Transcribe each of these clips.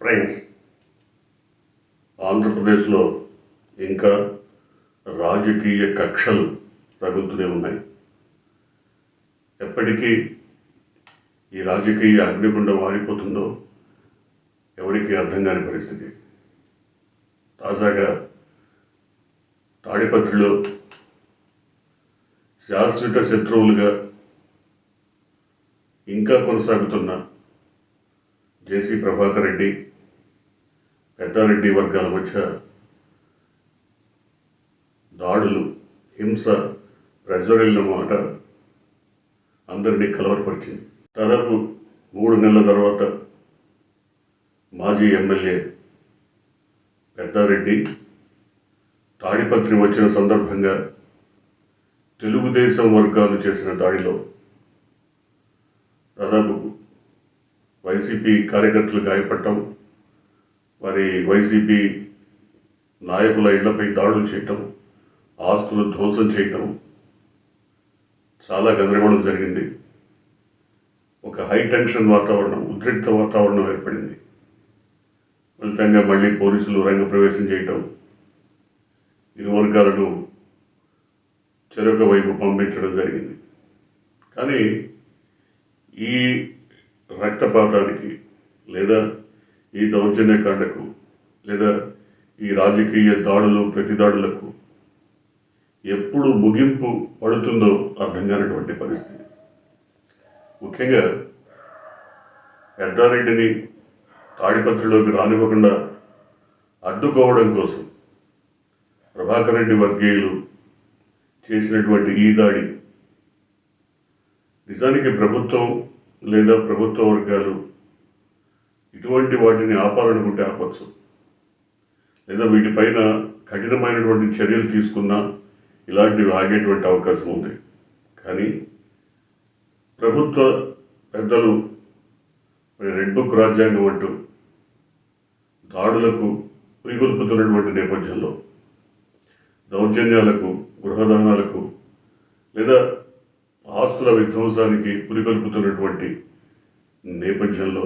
Friends, ఆంధ్రప్రదేశ్లో ఇంకా రాజకీయ కక్షలు రగులుతూనే ఉన్నాయి. ఎప్పటికీ ఈ రాజకీయ అగ్నిగుండం మారిపోతుందో ఎవరికి అర్థం కాని పరిస్థితి. తాజాగా తాడిపత్రిలో శాశ్వత శత్రువులుగా ఇంకా కొనసాగుతున్న జేసీ ప్రభాకర్ రెడ్డి, పెద్దారెడ్డి వర్గాల మధ్య దాడులు, హింస ప్రజ్వరిల్లిన మాట అందరినీ కలవరపరిచింది. దాదాపు 3 నెలల తర్వాత మాజీ ఎమ్మెల్యే పెద్దారెడ్డి తాడిపత్రి వచ్చిన సందర్భంగా తెలుగుదేశం వర్గాలు చేసిన దాడిలో దాదాపు వైసీపీ కార్యకర్తలు గాయపడటం, వారి వైసీపీ నాయకుల ఇళ్లపై దాడులు చేయటం, ఆస్తులు ధ్వంసం చేయటం, చాలా గందరగోళం జరిగింది. ఒక హై టెన్షన్ వాతావరణం, ఉద్రిక్త వాతావరణం ఏర్పడింది. ఫలితంగా మళ్ళీ పోలీసులు రంగప్రవేశం చేయటం, ఇరు వర్గాలను చెరొక వైపు పంపించడం జరిగింది. కానీ ఈ రక్తపాతానికి లేదా ఈ దౌర్జన్యకాండకు లేదా ఈ రాజకీయ దాడులు, ప్రతిదాడులకు ఎప్పుడు ముగింపు పడుతుందో అర్థం కానటువంటి పరిస్థితి. ముఖ్యంగా పెద్దారెడ్డిని తాడిపత్రిలోకి రానివ్వకుండా అడ్డుకోవడం కోసం ప్రభాకర్ రెడ్డి వర్గీయులు చేసినటువంటి ఈ దాడి నిజానికి ప్రభుత్వం లేదా ప్రభుత్వ వర్గాలు ఇటువంటి వాటిని ఆపాలనుకుంటే ఆపచ్చు, లేదా వీటిపైన కఠినమైనటువంటి చర్యలు తీసుకున్నా ఇలాంటివి ఆగేటువంటి అవకాశం ఉంది. కానీ ప్రభుత్వ పెద్దలు రెడ్ బుక్ రాజ్యాంగం అంటూ దాడులకు పురిగొల్పుతున్నటువంటి నేపథ్యంలో, దౌర్జన్యాలకు, గృహదానాలకు లేదా ఆస్తుల విధ్వంసానికి పురిగొల్పుతున్నటువంటి నేపథ్యంలో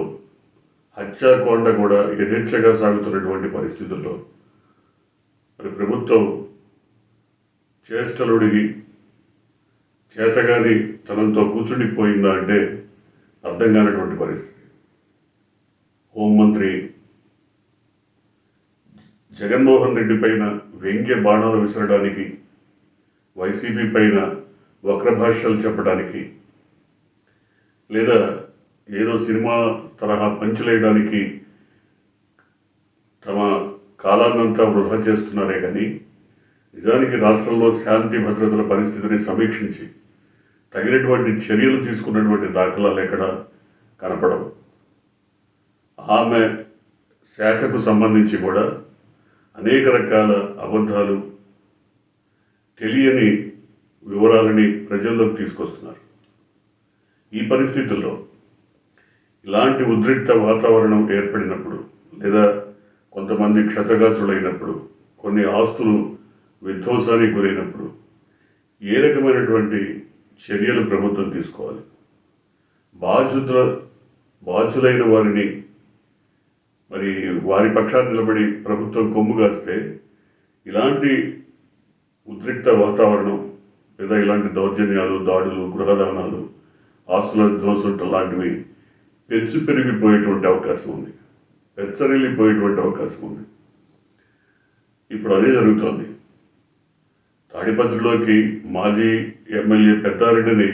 హత్యాకాండ కూడా యథేచ్ఛగా సాగుతున్నటువంటి పరిస్థితుల్లో మరి ప్రభుత్వం చేష్టలుడిగి చేతగాని తనంతో కూర్చుండిపోయిందా అంటే అర్థం కానటువంటి పరిస్థితి. హోంమంత్రి జగన్మోహన్ రెడ్డి పైన వ్యంగ్య బాణాలు విసరడానికి, వైసీపీ పైన వక్రభాష్యాలు చెప్పడానికి, లేదా ఏదో సినిమా తరహా పంచులేయడానికి తమ కాలాన్నంతా వృధా చేస్తున్నారే కానీ నిజానికి రాష్ట్రంలో శాంతి భద్రతల పరిస్థితిని సమీక్షించి తగినటువంటి చర్యలు తీసుకున్నటువంటి దాఖలాలు ఎక్కడ కనపడవు. ఆమె శాఖకు సంబంధించి కూడా అనేక రకాల అబద్ధాలు, తెలియని వివరాలని ప్రజల్లోకి తీసుకొస్తున్నారు. ఈ పరిస్థితుల్లో ఇలాంటి ఉద్రిక్త వాతావరణం ఏర్పడినప్పుడు లేదా కొంతమంది క్షతగాత్రులైనప్పుడు, కొన్ని ఆస్తులు విధ్వంసానికి గురైనప్పుడు ఏ రకమైనటువంటి చర్యలు ప్రభుత్వం తీసుకోవాలి? బాధ్యులైన వారిని మరి వారి పక్షాన్ని నిలబడి ప్రభుత్వం కొమ్ము కాస్తే ఇలాంటి ఉద్రిక్త వాతావరణం లేదా ఇలాంటి దౌర్జన్యాలు, దాడులు, గృహదానాలు, ఆస్తుల ధ్వంసం లాంటివి పెచ్చు పెరిగిపోయేటువంటి అవకాశం ఉంది, పెచ్చరిల్లిపోయేటువంటి అవకాశం ఉంది. ఇప్పుడు అదే జరుగుతోంది. తాడిపత్రిలోకి మాజీ ఎమ్మెల్యే పెద్దారెడ్డిని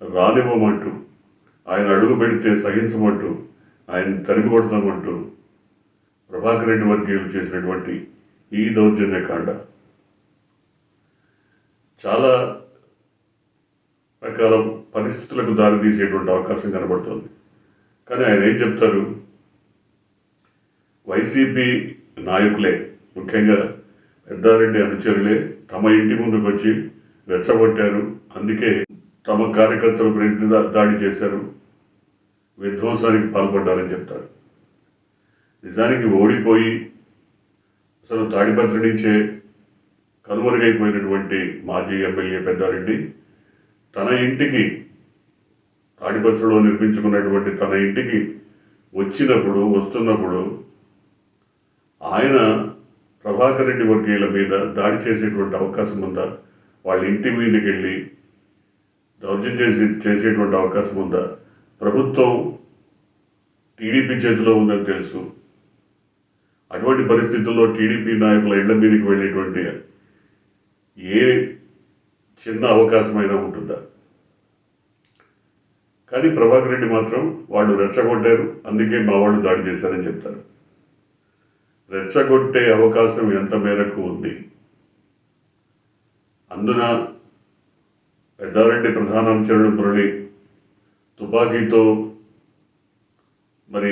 రానివ్వమంటూ, ఆయన అడుగు పెడితే సహించమంటూ, ఆయన తరిమి కొడతామంటూ ప్రభాకర్ రెడ్డి వర్గీయులు చేసినటువంటి ఈ దౌర్జన్యకాండ చాలా రకాల పరిస్థితులకు దారితీసేటువంటి అవకాశం కనబడుతుంది. కానీ ఆయన ఏం చెప్తారు? వైసీపీ నాయకులే, ముఖ్యంగా పెద్దారెడ్డి అనుచరులే తమ ఇంటి ముందుకు వచ్చి రెచ్చగొట్టారు, అందుకే తమ కార్యకర్తలకు దాడి చేశారు, విధ్వంసానికి పాల్పడ్డారని చెప్తారు. నిజానికి ఓడిపోయి అసలు తాడిపత్రి నుంచే కనుమరుగైపోయినటువంటి మాజీ ఎమ్మెల్యే పెద్దారెడ్డి తన ఇంటికి, తాడిపత్రిలో నిర్మించుకున్నటువంటి తన ఇంటికి వస్తున్నప్పుడు ఆయన ప్రభాకర్ రెడ్డి వర్గీయుల మీద దాడి చేసేటువంటి అవకాశం ఉందా? వాళ్ళ ఇంటి మీదకి వెళ్ళి దౌర్జన్యం చేసేటువంటి అవకాశం ఉందా? ప్రభుత్వం టీడీపీ చేతిలో ఉందని తెలుసు. అటువంటి పరిస్థితుల్లో టీడీపీ నాయకుల ఇళ్ల మీదకి వెళ్ళేటువంటి ఏ చిన్న అవకాశమైనా ఉంటుందా? కానీ ప్రభాకర్ రెడ్డి మాత్రం వాళ్ళు రెచ్చగొట్టారు, అందుకే మా వాళ్ళు దాడి చేశారని చెప్తారు. రెచ్చగొట్టే అవకాశం ఎంత మేరకు ఉంది? అందున పెద్దారెడ్డి ప్రధాన అనుచరుడు మురళి తుపాకీతో మరి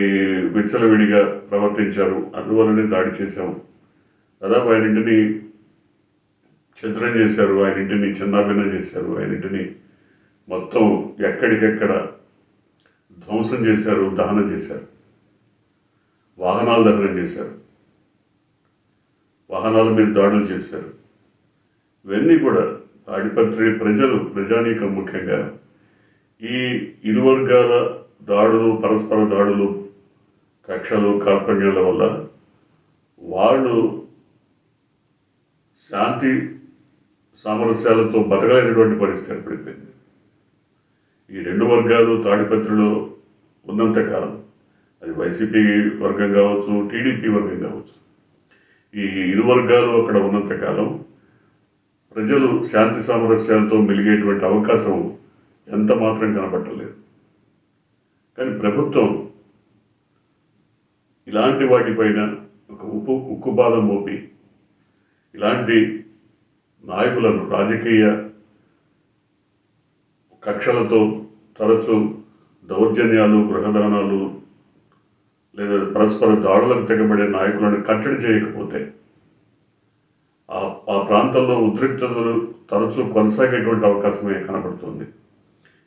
విచ్చలవిడిగా ప్రవర్తించారు, అందువల్లనే దాడి చేశాము. దాదాపు ఆయన ఇంటిని ఛిద్రం చేశారు, ఆయన ఇంటిని చిన్నాభిన్నం చేశారు, ఆయన ఇంటిని మొత్తం ఎక్కడికెక్కడ ధ్వంసం చేశారు, దహనం చేశారు, వాహనాలు దహనం చేశారు, వాహనాల మీద దాడులు చేశారు. ఇవన్నీ కూడా తాడిపత్రి ప్రజానీకం ముఖ్యంగా ఈ ఇరు వర్గాల దాడులు, పరస్పర దాడులు, కక్షలు, కార్పణ్యాల వల్ల వాళ్ళు శాంతి సామరస్యాలతో బతకలేనటువంటి పరిస్థితి ఏర్పడిపోయింది. ఈ రెండు వర్గాలు తాడిపత్రిలో ఉన్నంతకాలం, అది వైసీపీ వర్గం కావచ్చు, టీడీపీ వర్గం కావచ్చు, ఈ ఇరు వర్గాలు అక్కడ ఉన్నంతకాలం ప్రజలు శాంతి సామరస్యాలతో మెలిగేటువంటి అవకాశం ఎంత మాత్రం కనపట్టలేదు. కానీ ప్రభుత్వం ఇలాంటి వాటిపైన ఒక ఉక్కుపాదం మోపి ఇలాంటి నాయకులను రాజకీయ కక్షలతో తరచూ దౌర్జన్యాలు, గృహదానాలు లేదా పరస్పర దాడులకు తెగబడే నాయకులను కట్టడి చేయకపోతే ఆ ప్రాంతంలో ఉద్రిక్తతలు తరచూ కొనసాగేటువంటి అవకాశమే కనబడుతుంది.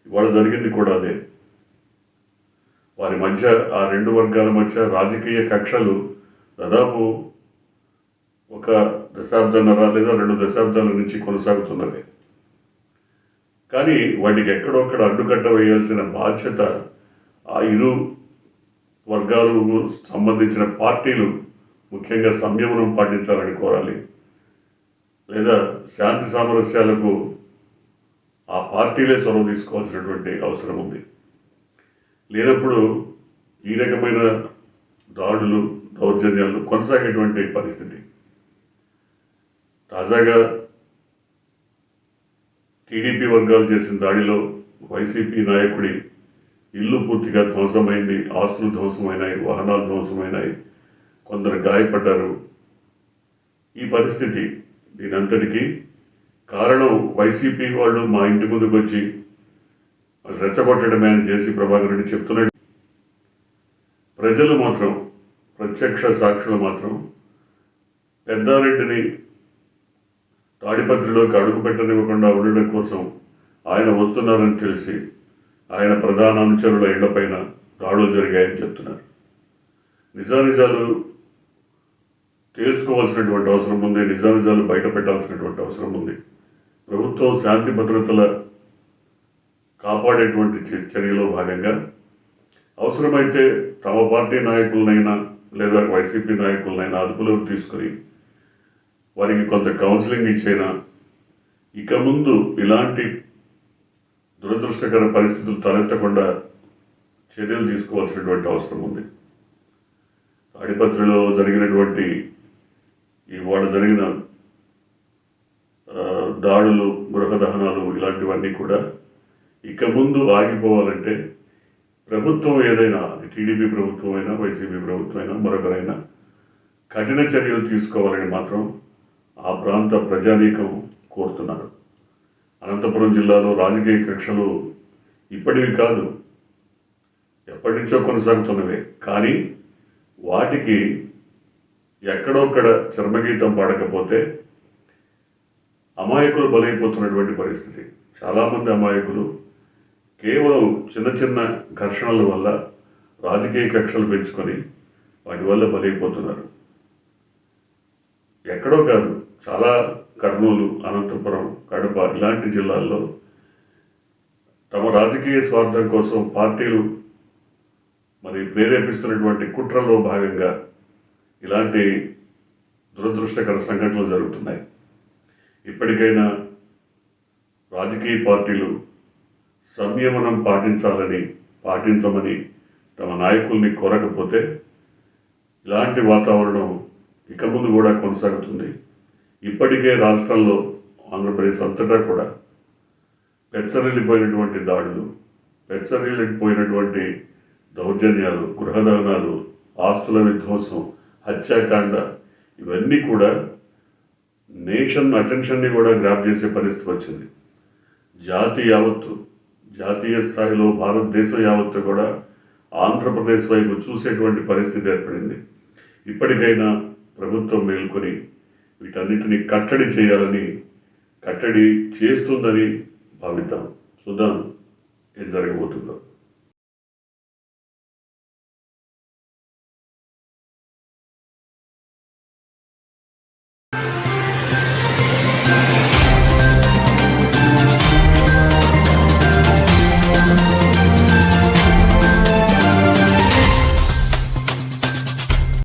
ఇవాళ జరిగింది కూడా అదే. వారి మధ్య, ఆ రెండు వర్గాల మధ్య రాజకీయ కక్షలు దాదాపు ఒక దశాబ్దన్నర లేదా 2 దశాబ్దాల నుంచి కొనసాగుతున్నవే. కానీ వాటికి ఎక్కడొక్కడ అడ్డుకట్ట వేయాల్సిన బాధ్యత ఆ ఇరు వర్గాలకు సంబంధించిన పార్టీలు ముఖ్యంగా సంయమనం పాటించాలని కోరాలి. లేదా శాంతి సామరస్యాలకు ఆ పార్టీలే చొరవ తీసుకోవాల్సినటువంటి అవసరం ఉంది. లేనప్పుడు ఈ రకమైన దాడులు, దౌర్జన్యాలు కొనసాగేటువంటి పరిస్థితి. తాజాగా టీడీపీ వర్గాలు చేసిన దాడిలో వైసీపీ నాయకుడి ఇల్లు పూర్తిగా ధ్వంసమైంది, ఆస్తులు ధ్వంసమైనాయి, వాహనాలు ధ్వంసమైనాయి, కొందరు గాయపడ్డారు. ఈ పరిస్థితి, దీనంతటికీ కారణం వైసీపీ వాళ్ళు మా ఇంటి ముందుకు వచ్చి రెచ్చగొట్టడమే అని జేసీ ప్రభాకర్ రెడ్డి చెప్తున్నాడు. ప్రజలు మాత్రం, ప్రత్యక్ష సాక్షులు మాత్రం పెద్దారెడ్డిని తాడిపత్రిలోకి అడుగు పెట్టనివ్వకుండా ఉండడం కోసం ఆయన వస్తున్నారని తెలిసి ఆయన ప్రధాన అనుచరుల ఇళ్లపైన దాడులు జరిగాయని చెప్తున్నారు. నిజానిజాలు తేల్చుకోవాల్సినటువంటి అవసరం ఉంది, నిజానిజాలు బయట పెట్టాల్సినటువంటి అవసరం ఉంది. ప్రభుత్వం శాంతి భద్రతల కాపాడేటువంటి చర్యలో భాగంగా అవసరమైతే తమ పార్టీ నాయకులనైనా లేదా వైసీపీ నాయకులనైనా అదుపులోకి తీసుకుని వారికి కొంత కౌన్సిలింగ్ ఇచ్చేనా ఇక ముందు ఇలాంటి దురదృష్టకర పరిస్థితులు తలెత్తకుండా చర్యలు తీసుకోవాల్సినటువంటి అవసరం ఉంది. తాడిపత్రిలో జరిగినటువంటి ఇవాళ జరిగిన దాడులు, గృహ దహనాలు ఇలాంటివన్నీ కూడా ఇక ముందు ఆగిపోవాలంటే ప్రభుత్వం ఏదైనా, టీడీపీ ప్రభుత్వం అయినా, వైసీపీ ప్రభుత్వం అయినా, మరొకరైనా కఠిన చర్యలు తీసుకోవాలని మాత్రం ఆ ప్రాంత ప్రజానీకం కోరుతున్నారు. అనంతపురం జిల్లాలో రాజకీయ కక్షలు ఇప్పటివి కాదు, ఎప్పటి నుంచో కొనసాగుతున్నవే. కానీ వాటికి ఎక్కడొక్కడ చర్మగీతం పాడకపోతే అమాయకులు బలైపోతున్నటువంటి పరిస్థితి. చాలామంది అమాయకులు కేవలం చిన్న చిన్న ఘర్షణల వల్ల రాజకీయ కక్షలు పెంచుకొని వాటి వల్ల బలైపోతున్నారు. ఎక్కడో కాదు, చాలా కర్నూలు, అనంతపురం, కడప ఇలాంటి జిల్లాల్లో తమ రాజకీయ స్వార్థం కోసం పార్టీలు మరి ప్రేరేపిస్తున్నటువంటి కుట్రలో భాగంగా ఇలాంటి దురదృష్టకర సంఘటనలు జరుగుతున్నాయి. ఇప్పటికైనా రాజకీయ పార్టీలు సంయమనం పాటించమని తమ నాయకుల్ని కోరకపోతే ఇలాంటి వాతావరణం ఇక ముందు కూడా కొనసాగుతుంది. ఇప్పటికే రాష్ట్రాల్లో ఆంధ్రప్రదేశ్ అంతటా కూడా పెచ్చరిల్లిపోయినటువంటి దాడులు, పెచ్చరిల్లిపోయినటువంటి దౌర్జన్యాలు, గృహదహనాలు, ఆస్తుల విధ్వంసం, హత్యాకాండ ఇవన్నీ కూడా నేషన్ అటెన్షన్ని కూడా గ్రాప్ చేసే పరిస్థితి వచ్చింది. జాతీయ స్థాయిలో భారతదేశం యావత్తు కూడా ఆంధ్రప్రదేశ్ వైపు చూసేటువంటి పరిస్థితి ఏర్పడింది. ఇప్పటికైనా ప్రభుత్వం మేల్కొని వీటన్నిటిని కట్టడి చేస్తుందని భావిద్దాం. చూద్దాం ఏం జరగబోతుందో.